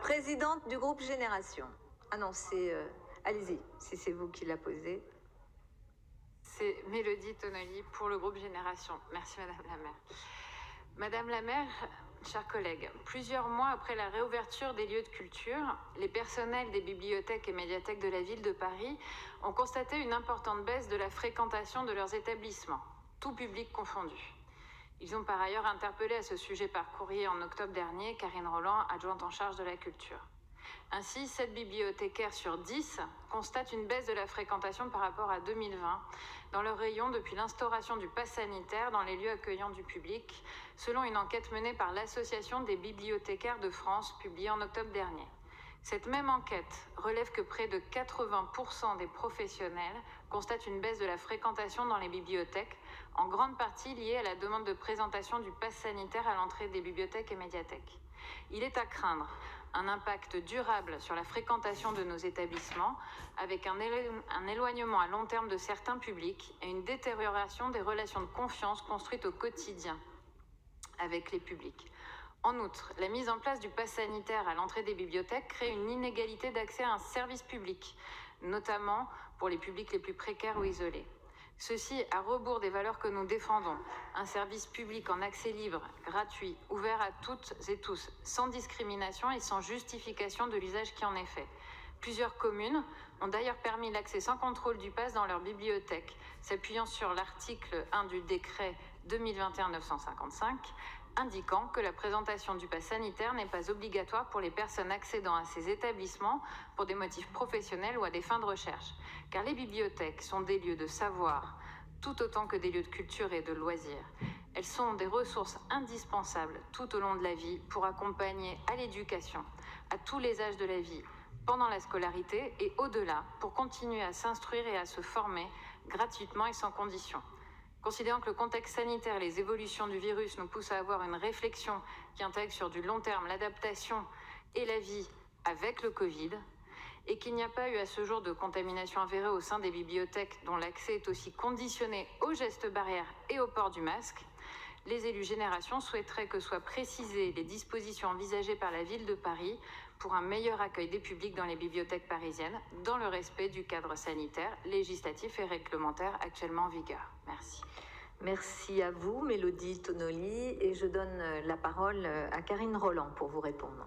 présidente du groupe Génération. Ah non, c'est... allez-y, si c'est vous qui l'a posé. C'est Mélodie Tonnelly pour le groupe Génération. Merci Madame la maire. Madame la maire, chers collègues, plusieurs mois après la réouverture des lieux de culture, les personnels des bibliothèques et médiathèques de la ville de Paris ont constaté une importante baisse de la fréquentation de leurs établissements, tout public confondu. Ils ont par ailleurs interpellé à ce sujet par courrier en octobre dernier Karine Roland, adjointe en charge de la culture. Ainsi, 7 bibliothécaires sur 10 constatent une baisse de la fréquentation par rapport à 2020 dans leur rayon depuis l'instauration du pass sanitaire dans les lieux accueillants du public, selon une enquête menée par l'Association des bibliothécaires de France publiée en octobre dernier. Cette même enquête relève que près de 80% des professionnels constatent une baisse de la fréquentation dans les bibliothèques, en grande partie liée à la demande de présentation du pass sanitaire à l'entrée des bibliothèques et médiathèques. Il est à craindre un impact durable sur la fréquentation de nos établissements, avec un éloignement à long terme de certains publics et une détérioration des relations de confiance construites au quotidien avec les publics. En outre, la mise en place du pass sanitaire à l'entrée des bibliothèques crée une inégalité d'accès à un service public, notamment pour les publics les plus précaires ou isolés. Ceci à rebours des valeurs que nous défendons. Un service public en accès libre, gratuit, ouvert à toutes et tous, sans discrimination et sans justification de l'usage qui en est fait. Plusieurs communes ont d'ailleurs permis l'accès sans contrôle du pass dans leur bibliothèque, s'appuyant sur l'article 1 du décret 2021-955, indiquant que la présentation du pass sanitaire n'est pas obligatoire pour les personnes accédant à ces établissements pour des motifs professionnels ou à des fins de recherche. Car les bibliothèques sont des lieux de savoir, tout autant que des lieux de culture et de loisirs. Elles sont des ressources indispensables tout au long de la vie pour accompagner à l'éducation, à tous les âges de la vie, pendant la scolarité et au-delà, pour continuer à s'instruire et à se former gratuitement et sans condition. Considérant que le contexte sanitaire et les évolutions du virus nous poussent à avoir une réflexion qui intègre sur du long terme l'adaptation et la vie avec le Covid, et qu'il n'y a pas eu à ce jour de contamination avérée au sein des bibliothèques dont l'accès est aussi conditionné aux gestes barrières et au port du masque, les élus Génération souhaiteraient que soient précisées les dispositions envisagées par la ville de Paris pour un meilleur accueil des publics dans les bibliothèques parisiennes, dans le respect du cadre sanitaire, législatif et réglementaire actuellement en vigueur. Merci. Merci à vous, Mélodie Tonnelly, et je donne la parole à Karine Roland pour vous répondre.